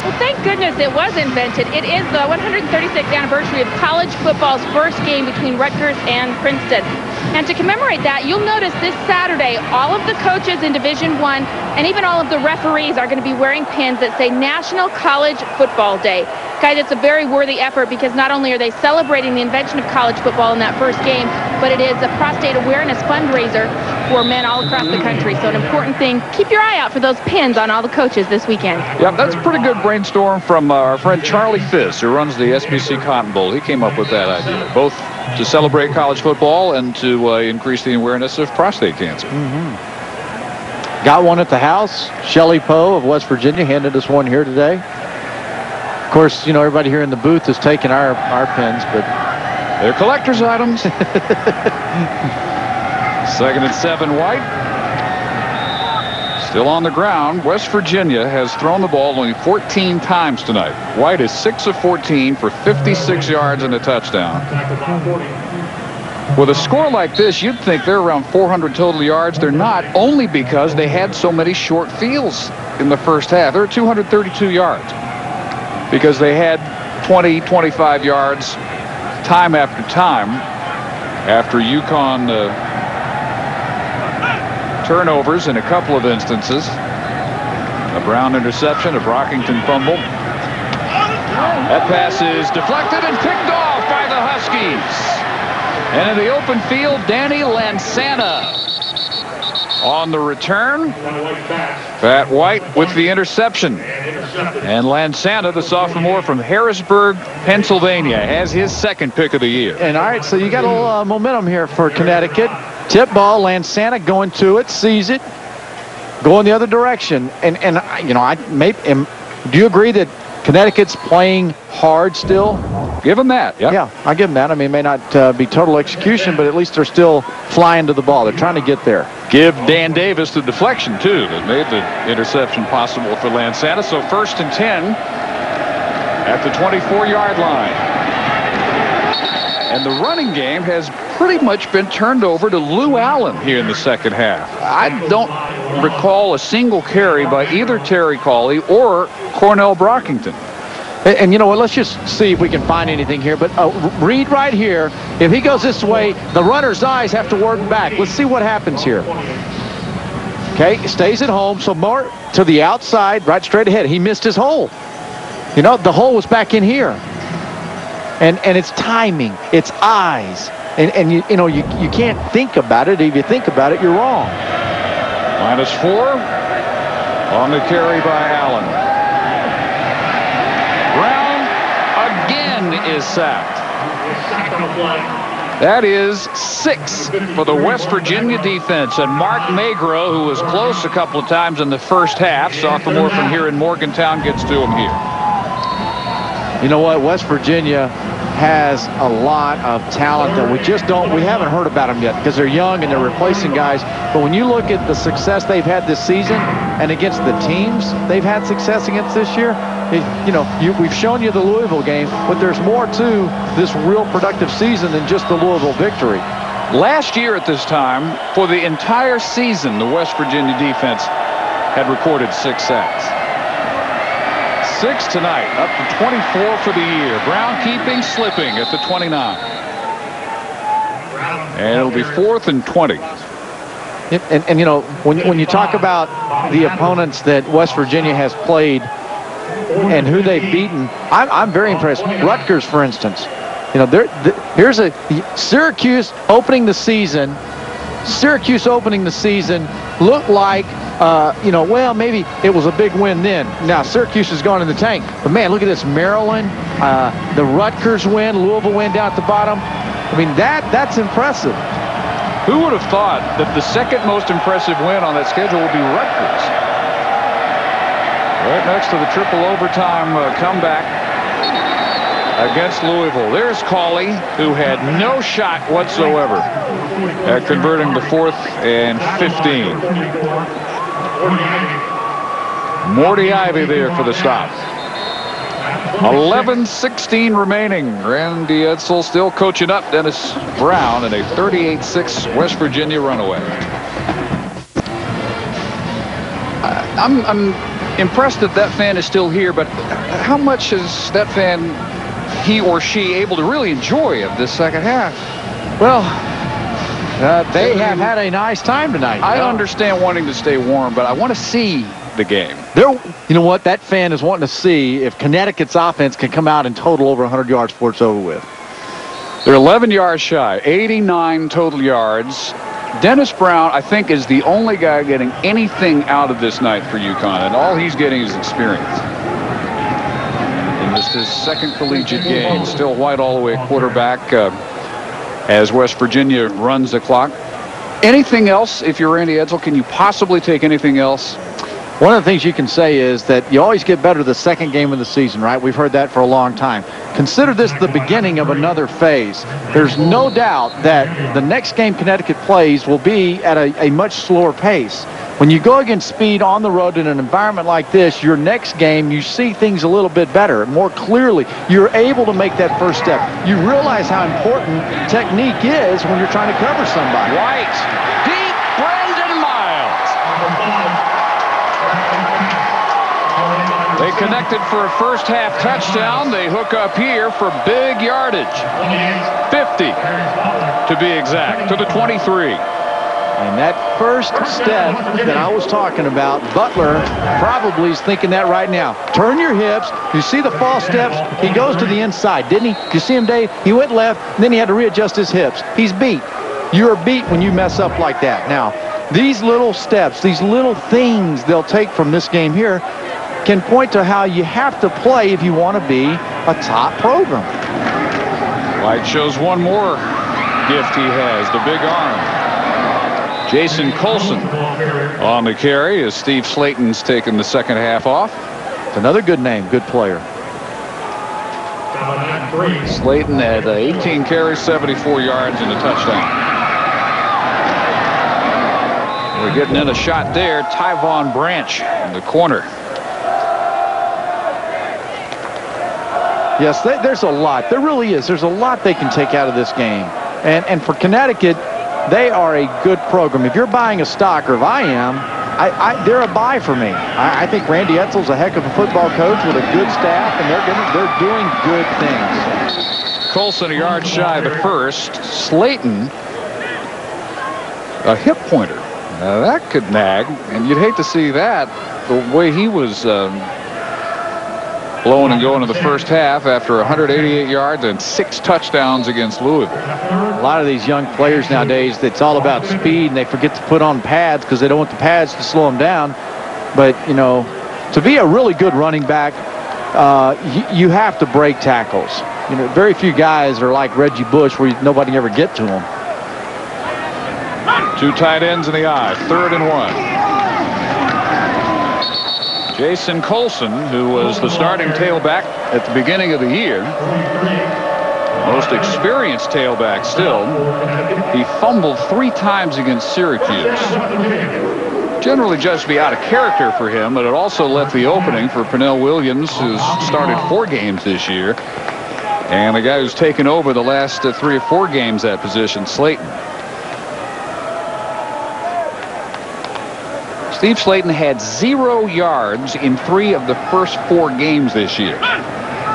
Well, thank goodness it was invented. It is the 136th anniversary of college football's first game between Rutgers and Princeton. And to commemorate that, you'll notice this Saturday, all of the coaches in Division I and even all of the referees are going to be wearing pins that say National College Football Day. Guys, it's a very worthy effort because not only are they celebrating the invention of college football in that first game, but it is a prostate awareness fundraiser for men all across the country. So an important thing, keep your eye out for those pins on all the coaches this weekend. Yeah, that's a pretty good brainstorm from our friend Charlie Fiss, who runs the SBC Cotton Bowl. He came up with that idea, both to celebrate college football and to increase the awareness of prostate cancer. Got one at the house. Shelley Poe of West Virginia handed us one here today. Of course, you know, everybody here in the booth is taking our pins, but they're collector's items. 2nd and 7, White. Still on the ground. West Virginia has thrown the ball only 14 times tonight. White is 6 of 14 for 56 yards and a touchdown. With a score like this, you'd think they're around 400 total yards. They're not, only because they had so many short fields in the first half. They're 232 yards because they had 20, 25 yards time after time after UConn turnovers in a couple of instances. A Brown interception, a Brockington fumble. That pass is deflected and picked off by the Huskies. And in the open field, Danny Lansana on the return. Pat White with the interception. And Lansana, the sophomore from Harrisburg, Pennsylvania, has his second pick of the year. And all right, so you got a little momentum here for Connecticut. Tip ball, Lansana going to it, sees it, going the other direction. And you know, do you agree that Connecticut's playing hard still? Give them that. Yep. Yeah, I give them that. I mean, it may not be total execution, but at least they're still flying to the ball. They're trying to get there. Give Dan Davis the deflection, too, that made the interception possible for Lansana. So 1st and 10 at the 24-yard line. And the running game has pretty much been turned over to Lou Allen here in the second half. I don't recall a single carry by either Terry Cawley or Cornell Brockington. And you know what, let's just see if we can find anything here. But Reed right here, if he goes this way, the runner's eyes have to work back. Let's see what happens here. Okay, stays at home, so more to the outside, right straight ahead. He missed his hole. You know, the hole was back in here. And it's timing, it's eyes. And you know, you can't think about it. If you think about it, you're wrong. -4 on the carry by Allen. Brown again is sacked. That is 6 for the West Virginia defense. And Mark Magro, who was close a couple of times in the first half, sophomore from here in Morgantown, gets to him here. You know what, West Virginia has a lot of talent that we haven't heard about them yet because they're young and they're replacing guys. But when you look at the success they've had this season and against the teams they've had success against this year, we've shown you the Louisville game, but there's more to this real productive season than just the Louisville victory. Last year at this time, for the entire season, the West Virginia defense had recorded 6 sacks. 6 tonight, up to 24 for the year. Brown keeping, slipping at the 29. And it'll be 4th and 20. And you know, when you talk about the opponents that West Virginia has played and who they've beaten, I'm very impressed. Rutgers, for instance. You know, here's Syracuse opening the season. Syracuse opening the season looked like, you know, well, maybe it was a big win then. Now, Syracuse has gone in the tank. But, man, look at this. Maryland, the Rutgers win, Louisville win down at the bottom. I mean, that's impressive. Who would have thought that the second most impressive win on that schedule would be Rutgers? Right next to the triple overtime comeback against Louisville. There's Cawley, who had no shot whatsoever at converting the 4th and 15. Morty Ivy there for the stop. 11:16 remaining. Randy Edsall still coaching up Dennis Brown in a 38-6 West Virginia runaway. I'm impressed that that fan is still here, but how much is that fan, he or she, able to really enjoy of this second half? Well, they have had a nice time tonight. I understand wanting to stay warm, but I want to see the game. You know what? That fan is wanting to see if Connecticut's offense can come out and total over 100 yards before it's over with. They're 11 yards shy, 89 total yards. Dennis Brown, I think, is the only guy getting anything out of this night for UConn, and all he's getting is experience. In just his second collegiate game, still White all the way at quarterback as West Virginia runs the clock. Anything else, if you're Randy Edsall, can you possibly take anything else? One of the things you can say is that you always get better the second game of the season, right? We've heard that for a long time. Consider this the beginning of another phase. There's no doubt that the next game Connecticut plays will be at a much slower pace. When you go against speed on the road in an environment like this, your next game, you see things a little bit better, more clearly. You're able to make that first step. You realize how important technique is when you're trying to cover somebody. White, deep, Brandon Miles. They connected for a first half touchdown. They hook up here for big yardage. 50 to be exact, to the 23. And that first step that I was talking about, Butler probably is thinking that right now. Turn your hips. You see the false steps. He goes to the inside, didn't he? Did you see him, Dave? He went left, and then he had to readjust his hips. He's beat. You're beat when you mess up like that. Now, these little steps, these little things they'll take from this game here can point to how you have to play if you want to be a top program. White shows one more gift he has, the big arm. Jason Colson on the carry as Steve Slayton's taken the second half off. It's another good name, good player. Slayton had 18 carries, 74 yards, and a touchdown. We're getting in a shot there. Tyvon Branch in the corner. Yes, there's a lot. There really is. There's a lot they can take out of this game. And for Connecticut, they are a good program. If you're buying a stock, or if I am, they're a buy for me. I think Randy Edsall's a heck of a football coach with a good staff, and they're doing good things. Colson a yard shy of the first. Slayton, a hip pointer. Now that could nag, and you'd hate to see that. The way he was blowing and going in the first half after 188 yards and 6 touchdowns against Louisville. A lot of these young players nowadays, it's all about speed, and they forget to put on pads because they don't want the pads to slow them down. But, you know, to be a really good running back, you have to break tackles. You know, very few guys are like Reggie Bush where nobody can ever get to him. 2 tight ends in the eye, 3rd and 1. Jason Colson, who was the starting tailback at the beginning of the year, most experienced tailback still, he fumbled 3 times against Syracuse. Generally judged to be out of character for him, but it also left the opening for Pernell Williams, who's started 4 games this year, and the guy who's taken over the last 3 or 4 games at position, Slayton. Steve Slayton had 0 yards in 3 of the first 4 games this year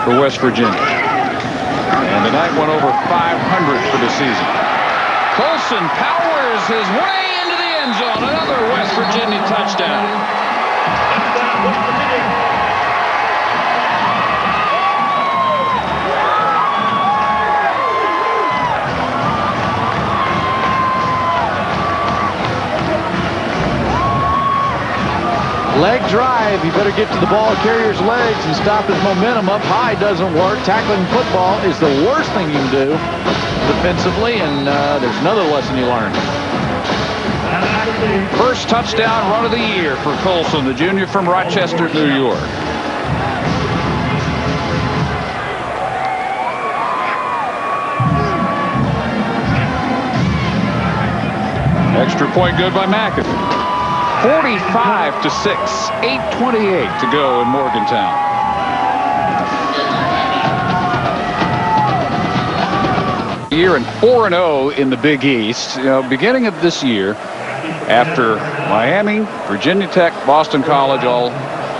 for West Virginia. And tonight went over 500 for the season. Colson powers his way into the end zone. Another West Virginia touchdown. Leg drive, you better get to the ball carrier's legs and stop his momentum. Up high doesn't work. Tackling football is the worst thing you can do defensively, and there's another lesson you learn. First touchdown run of the year for Colson, the junior from Rochester, New York. Extra point good by McAfee. 45-6, 8:28 to go in Morgantown. Year and 4-0 in the Big East. You know, beginning of this year, after Miami, Virginia Tech, Boston College all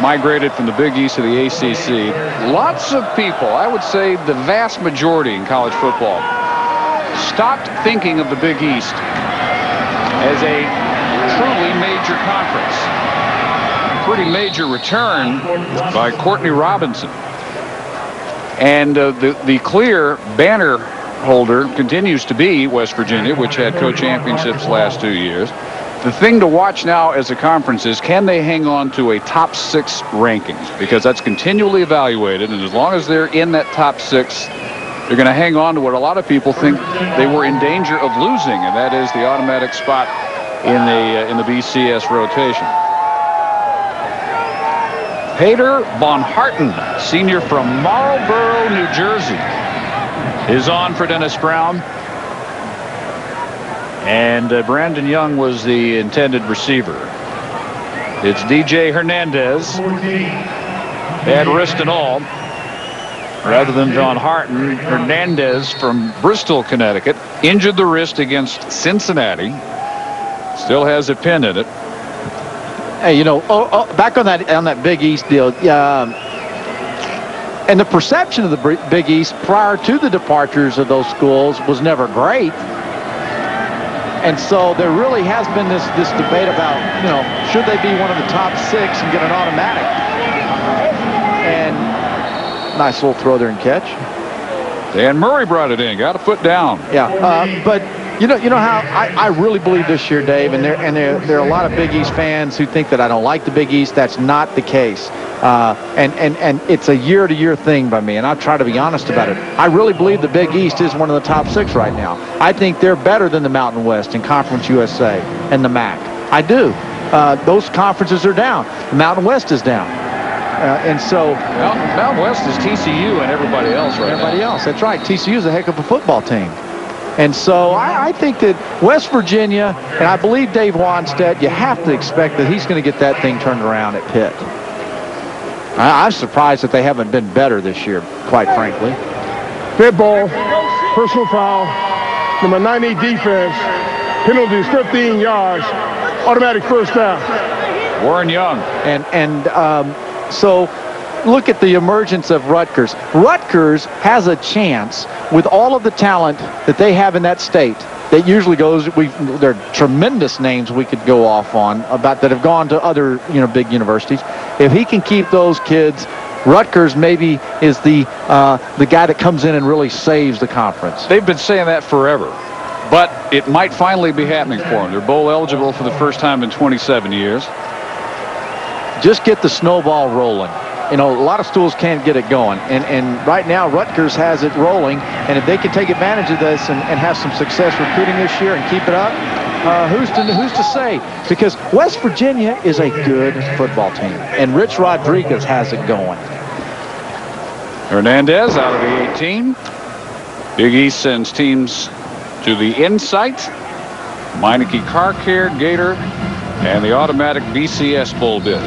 migrated from the Big East to the ACC. Lots of people, I would say the vast majority in college football, stopped thinking of the Big East as a truly major conference. Pretty major return by Courtney Robinson. And the clear banner holder continues to be West Virginia, which had co-championships last 2 years. The thing to watch now as a conference is, can they hang on to a top 6 rankings? Because that's continually evaluated, and as long as they're in that top 6, they're going to hang on to what a lot of people think they were in danger of losing, and that is the automatic spot in the BCS rotation. Pater Von Harten, senior from Marlboro, New Jersey, is on for Dennis Brown. And Brandon Young was the intended receiver. It's DJ Hernandez, bad wrist and all. Rather than Von Harten, Hernandez from Bristol, Connecticut, injured the wrist against Cincinnati. Still has a pin in it. Hey, you know, back on that Big East deal, and the perception of the Big East prior to the departures of those schools was never great. And so there really has been this debate about, you know, should they be one of the top 6 and get an automatic? And nice little throw there and catch. Dan Murray brought it in, got a foot down. Yeah, but you know how I really believe this year, Dave, and there are a lot of Big East fans who think that I don't like the Big East. That's not the case. And it's a year-to-year thing by me, and I try to be honest about it. I really believe the Big East is one of the top 6 right now. I think they're better than the Mountain West and Conference USA and the MAC. I do. Those conferences are down. The Mountain West is down. And so Mountain West is TCU and everybody else right now. Everybody else. That's right. TCU is a heck of a football team. And so I think that West Virginia, and I believe Dave Wanstead, you have to expect that he's going to get that thing turned around at Pitt. I'm surprised that they haven't been better this year, quite frankly. Pitt ball, personal foul, number 90 defense, penalties 15 yards, automatic first down. Warren Young. So look at the emergence of Rutgers. Rutgers has a chance with all of the talent that they have in that state. That usually goes, there are tremendous names we could go off on about that have gone to other, big universities. If he can keep those kids, Rutgers maybe is the guy that comes in and really saves the conference. They've been saying that forever, but it might finally be happening for them. They're bowl eligible for the first time in 27 years. Just get the snowball rolling. A lot of schools can't get it going. And right now, Rutgers has it rolling. And if they can take advantage of this and have some success recruiting this year and keep it up, who's to say? Because West Virginia is a good football team. And Rich Rodriguez has it going. Hernandez out of the 18. Big East sends teams to the Insight, Meineke Car Care, Gator, and the automatic BCS bowl bid.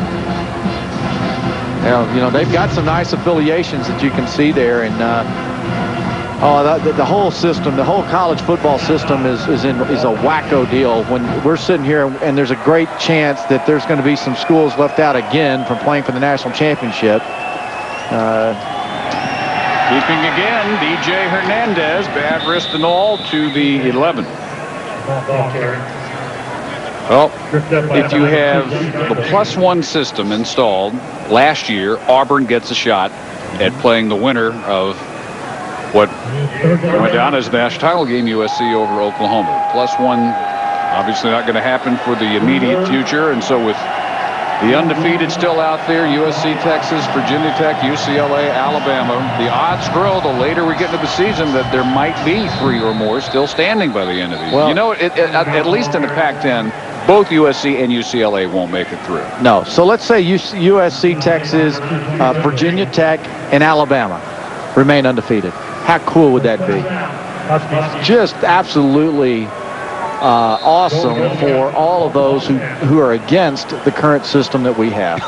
They've got some nice affiliations that you can see there, and the whole system, the whole college football system is a wacko deal. When we're sitting here, and there's a great chance that there's going to be some schools left out again from playing for the national championship. Keeping again, DJ Hernandez, bad wrist and all, to the 11. Well, if you have the +1 system installed last year, Auburn gets a shot at playing the winner of what went down as the national title game, USC over Oklahoma. +1 obviously not going to happen for the immediate future, and so with the undefeated still out there, USC, Texas, Virginia Tech, UCLA, Alabama, the odds grow the later we get into the season that there might be 3 or more still standing by the end of the year. Well, at least in the Pac-10, both USC and UCLA won't make it through. No. So let's say USC, Texas, Virginia Tech, and Alabama remain undefeated. How cool would that be? Just absolutely awesome for all of those who are against the current system that we have.